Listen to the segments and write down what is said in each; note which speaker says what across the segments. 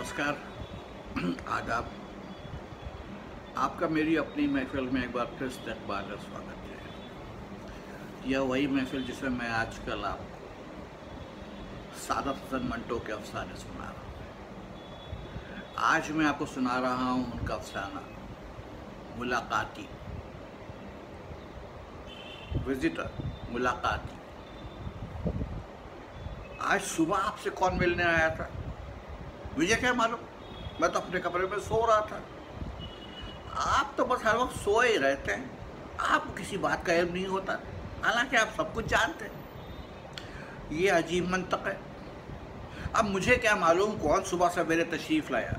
Speaker 1: नमस्कार। आदाब। आपका मेरी अपनी महफिल में एक बार फिर इस्तकबाल और स्वागत है। यह वही महफिल जिसमें मैं आजकल आपको सादत हसन मंटो के अफसाने सुना रहा हूँ। आज मैं आपको सुना रहा हूँ उनका अफसाना मुलाकाती। विजिटर, मुलाकाती। आज सुबह आपसे कौन मिलने आया था मुझे क्या मालूम। मैं तो अपने कमरे में सो रहा था। आप तो बस हर वक्त सोए रहते हैं, आपको किसी बात का इल्म नहीं होता, हालांकि आप सब कुछ जानते हैं। ये अजीब मंतक है। अब मुझे क्या मालूम कौन सुबह सवेरे तशरीफ़ लाया।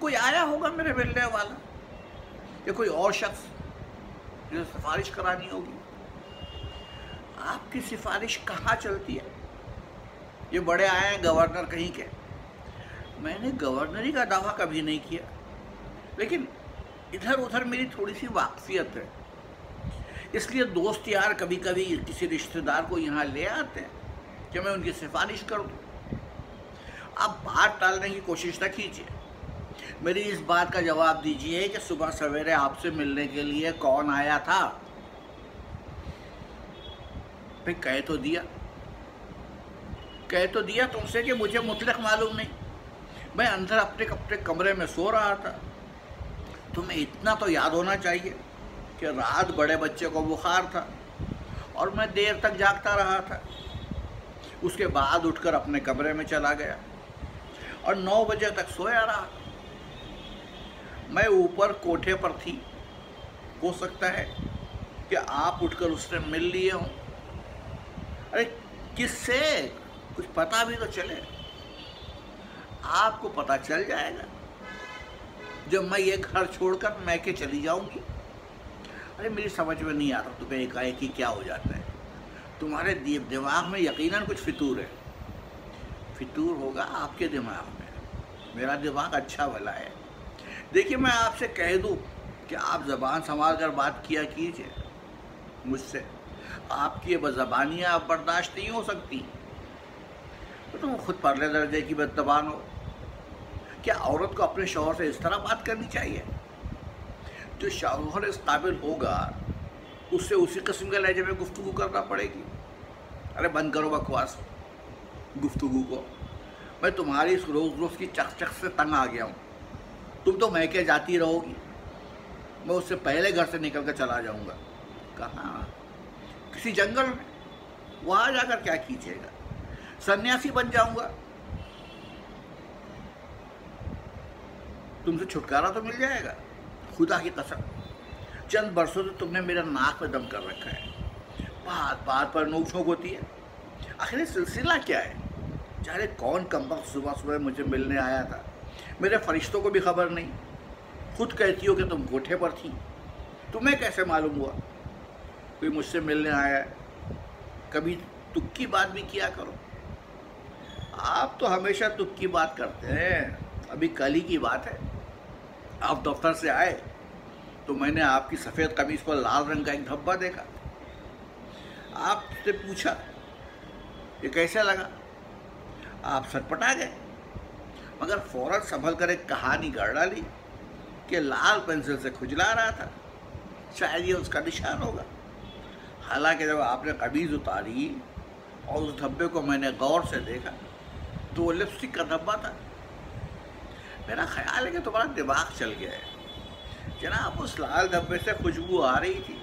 Speaker 1: कोई आया होगा मेरे मिलने वाला, या कोई और शख्स जिसे सिफारिश करानी होगी। आपकी सिफारिश कहाँ चलती है? ये बड़े आए हैं गवर्नर कहीं के। मैंने गवर्नरी का दावा कभी नहीं किया, लेकिन इधर उधर मेरी थोड़ी सी वाकफियत है, इसलिए दोस्त यार कभी कभी किसी रिश्तेदार को यहाँ ले आते हैं कि मैं उनकी सिफारिश कर दूँ। आप बात टालने की कोशिश न कीजिए। मेरी इस बात का जवाब दीजिए कि सुबह सवेरे आपसे मिलने के लिए कौन आया था? फिर कह तो दिया तुमसे कि मुझे मुतलक मालूम नहीं। मैं अंदर अपने कमरे में सो रहा था। तुम्हें इतना तो याद होना चाहिए कि रात बड़े बच्चे को बुखार था और मैं देर तक जागता रहा था। उसके बाद उठकर अपने कमरे में चला गया और 9 बजे तक सोया रहा। मैं ऊपर कोठे पर थी। हो सकता है कि आप उठकर उससे मिल लिए हों। अरे किससे? कुछ पता भी तो चले। आपको पता चल जाएगा जब मैं ये घर छोड़कर मैके चली जाऊंगी। अरे मेरी समझ में नहीं आता तुम्हें एकाएक ही क्या हो जाता है। तुम्हारे दिमाग में यकीनन कुछ फितूर है। फितूर होगा आपके दिमाग में। मेरा दिमाग अच्छा भला है। देखिए, मैं आपसे कह दूं कि आप ज़बान संभाल कर बात किया कीजिए मुझसे। आपकी ये बज़बानियाँ आप बर्दाश्त नहीं हो सकती। तो तुम खुद परले दर्जे की बदज़बान हो। क्या औरत को अपने शौहर से इस तरह बात करनी चाहिए? जो शौहर इस काबिल होगा उससे उसी किस्म के लहजे में गुफ्तगू करना पड़ेगी। अरे बंद करो बकवास गुफ्तगू को। मैं तुम्हारी इस रोज़ की चक से तंग आ गया हूँ। तुम तो मैके जाती रहोगी, मैं उससे पहले घर से निकल कर चला जाऊँगा। कहाँ? किसी जंगल में। वहाँ जाकर क्या कीजिएगा? सन्यासी बन जाऊँगा। तुमसे छुटकारा तो मिल जाएगा, खुदा की कसम। चंद बरसों से तुमने मेरा नाक में दम कर रखा है। बात पर नोक-झोंक होती है। आखिर सिलसिला क्या है? जाने कौन कमबख्त सुबह सुबह मुझे मिलने आया था। मेरे फरिश्तों को भी खबर नहीं। खुद कहती हो कि तुम कोठे पर थी। तुम्हें कैसे मालूम हुआ कोई मुझसे मिलने आया है? कभी तुक की बात भी किया करो। आप तो हमेशा तुक की बात करते हैं। अभी कल ही की बात है, आप दफ्तर से आए तो मैंने आपकी सफ़ेद कमीज़ पर लाल रंग का एक धब्बा देखा। आपसे पूछा ये कैसे लगा। आप सटपटा गए, मगर फ़ौरन संभल कर एक कहानी गढ़ डाली कि लाल पेंसिल से खुजला रहा था, शायद ये उसका निशान होगा। हालांकि जब आपने कमीज़ उतारी और उस धब्बे को मैंने गौर से देखा तो वो लिपस्टिक का धब्बा था। मेरा ख्याल है कि तुम्हारा दिमाग चल गया है। जनाब, उस लाल धब्बे से खुशबू आ रही थी।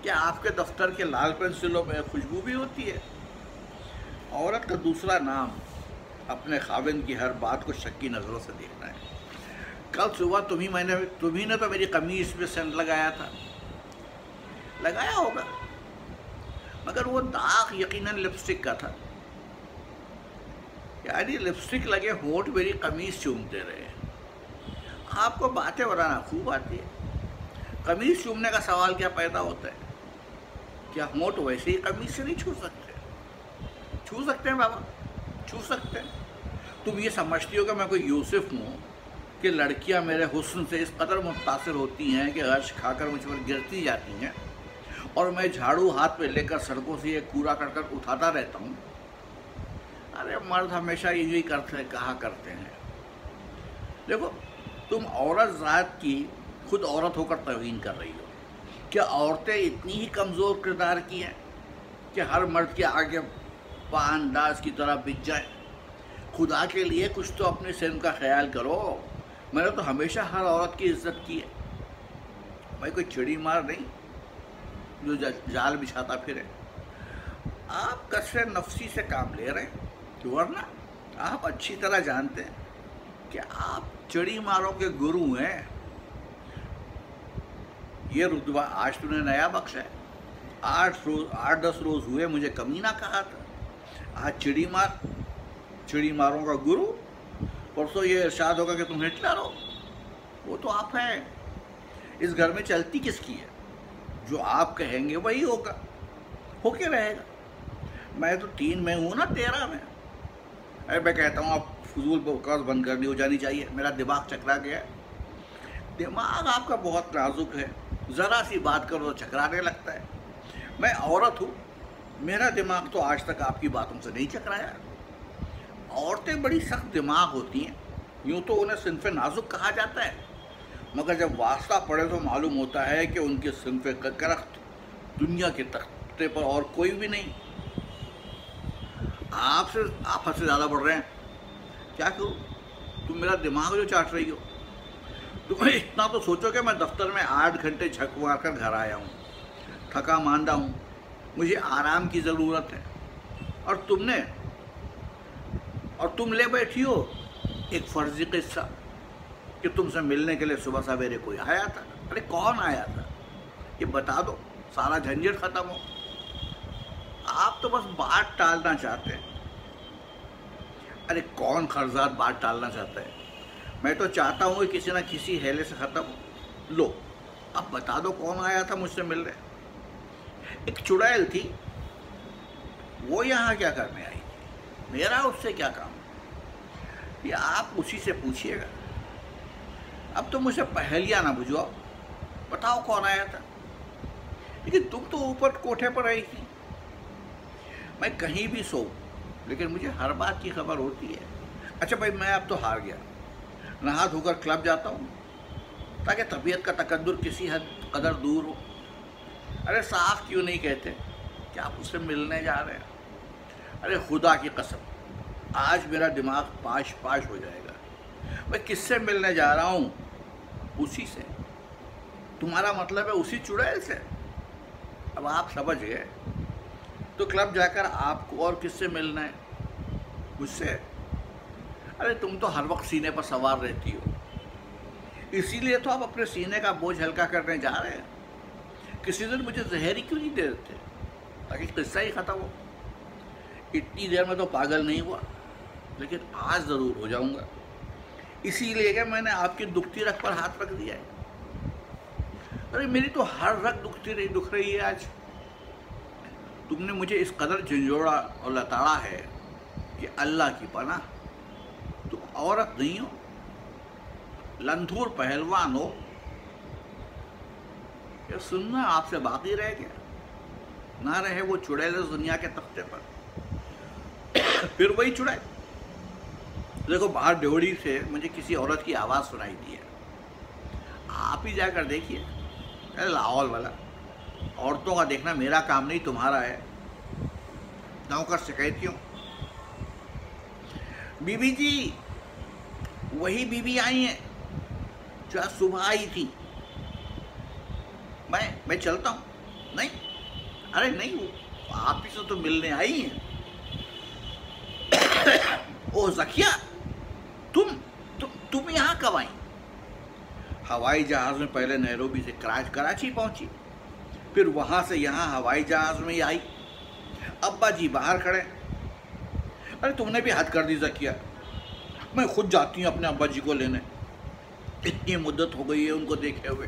Speaker 1: क्या आपके दफ्तर के लाल पेंसिलों में खुशबू भी होती है? औरत का दूसरा नाम अपने खाविंद की हर बात को शक्की नज़रों से देखना है। कल सुबह तुम्ही ने तो मेरी कमीज में सेंट लगाया था। लगाया होगा, मगर वो दाग यकीनन लिपस्टिक का था। यानी लिपस्टिक लगे होंठ मेरी कमीज चूमते रहे। आपको बातें बनाना खूब आती है। कमीज चूमने का सवाल क्या पैदा होता है? क्या होंठ वैसे ही कमीज से नहीं छू सकते? छू सकते हैं बाबा, छू सकते हैं। तुम ये समझती हो कि मैं कोई यूसुफ हूँ कि लड़कियाँ मेरे हुस्न से इस कदर मुतासिर होती हैं कि अर्श खाकर मुझ पर गिरती जाती हैं और मैं झाड़ू हाथ में लेकर सड़कों से ये कूड़ा करकर उठाता रहता हूँ। अरे मर्द हमेशा यही कहा करते हैं देखो, तुम औरत ज़ात की खुद औरत होकर तौहीन कर रही हो। क्या औरतें इतनी ही कमज़ोर किरदार की हैं कि हर मर्द के आगे पानदाज की तरह बिक जाए? खुदा के लिए कुछ तो अपने सिर का ख्याल करो। मैंने तो हमेशा हर औरत की इज्जत की है। भाई कोई चिड़ी मार नहीं जो जाल बिछाता फिरे। आप कसरे नफसी से काम ले रहे हैं, वरना आप अच्छी तरह जानते हैं कि आप चिड़ी मारों के गुरु हैं। ये रुतबा आज तूने नया बख्शा है। 8-10 रोज हुए मुझे कमीना कहा था, आज चिड़ी मारों का गुरु। परसों ये इरशाद होगा कि तुम हिटलर हो। वो तो आप हैं। इस घर में चलती किसकी है? जो आप कहेंगे वही होगा, होके रहेगा। मैं तो 3 में हूँ ना 13 में। अरे मैं कहता हूँ आप फजूल बकवास बंद करनी हो जानी चाहिए। मेरा दिमाग चकरा गया है। दिमाग आपका बहुत नाजुक है, ज़रा सी बात करो तो चकराने लगता है। मैं औरत हूँ, मेरा दिमाग तो आज तक आपकी बातों से नहीं चकराया। औरतें बड़ी सख्त दिमाग होती हैं, यूँ तो उन्हें सिन्फ़े नाजुक कहा जाता है, मगर जब वास्ता पड़े तो मालूम होता है कि उनके सिन्फ़े करख्त दुनिया के तख्ते पर और कोई भी नहीं। आप हद से ज़्यादा बढ़ रहे हैं। क्या करूँ? तुम मेरा दिमाग जो चाट रही हो। तुम्हें इतना तो सोचो कि मैं दफ्तर में 8 घंटे झक मार कर घर आया हूँ, थका मांदा हूँ, मुझे आराम की ज़रूरत है। और तुम ले बैठी हो एक फर्जी किस्सा कि तुमसे मिलने के लिए सुबह सवेरे कोई आया था। अरे कौन आया था ये बता दो, सारा झंझट ख़त्म हो। आप तो बस बात टालना चाहते हैं। अरे कौन खर्जात बात टालना चाहता है? मैं तो चाहता हूँ कि किसी ना किसी हेले से ख़त्म हो। लो अब बता दो कौन आया था मुझसे मिलने? एक चुड़ैल थी, वो यहाँ क्या करने आई थी? मेरा उससे क्या काम? ये आप उसी से पूछिएगा। अब तो मुझे पहेलियाँ ना बुझवाओ, बताओ कौन आया था। लेकिन तुम तो ऊपर कोठे पर आई थी। मैं कहीं भी सोऊं, लेकिन मुझे हर बात की खबर होती है। अच्छा भाई, मैं अब तो हार गया। नहा धोकर क्लब जाता हूँ ताकि तबीयत का तकद्दुर किसी हद कदर दूर हो। अरे साफ क्यों नहीं कहते कि आप उससे मिलने जा रहे हैं? अरे खुदा की कसम, आज मेरा दिमाग पाश हो जाएगा। मैं किससे मिलने जा रहा हूँ? उसी से। तुम्हारा मतलब है उसी चुड़ैल से? अब आप समझ गए। तो क्लब जाकर आपको और किससे मिलना है? मुझसे। अरे तुम तो हर वक्त सीने पर सवार रहती हो, इसीलिए तो आप अपने सीने का बोझ हल्का करने जा रहे हैं। किसी दिन मुझे जहरी क्यों नहीं दे देते ताकि किस्सा ही ख़त्म हो? इतनी देर में तो पागल नहीं हुआ, लेकिन आज ज़रूर हो जाऊंगा। इसीलिए कि मैंने आपकी दुखती रग पर हाथ रख दिया है। अरे मेरी तो हर रग दुख रही है आज। तुमने मुझे इस कदर झंझोड़ा और लताड़ा है कि अल्लाह की पनाह, तुम औरत नहीं हो, लंथूर पहलवान हो। ये सुनना आपसे बाकी रह गया। ना रहे वो चुड़ैल दुनिया के तख्ते पर। फिर वही चुड़ैल। देखो बाहर ड्योढ़ी से मुझे किसी औरत की आवाज़ सुनाई दी है। आप ही जाकर देखिए। अरे लाहौल वाला, औरतों का देखना मेरा काम नहीं, तुम्हारा है। नौकर शिकायतियों। बीबी जी, वही बीबी आई हैं जो आज सुबह आई थी। मैं चलता हूँ। नहीं, अरे नहीं, वो आप ही से तो मिलने आई हैं। ओ ज़किया, तुम यहाँ कब आई? हवाई जहाज़ में पहले नैरोबी से कराची पहुँची, फिर वहाँ से यहाँ हवाई जहाज़ में ही आई। अब्बा जी बाहर खड़े। अरे तुमने भी हद कर दी ज़किया, मैं खुद जाती हूँ अपने अब्बा जी को लेने। इतनी मुद्दत हो गई है उनको देखे हुए।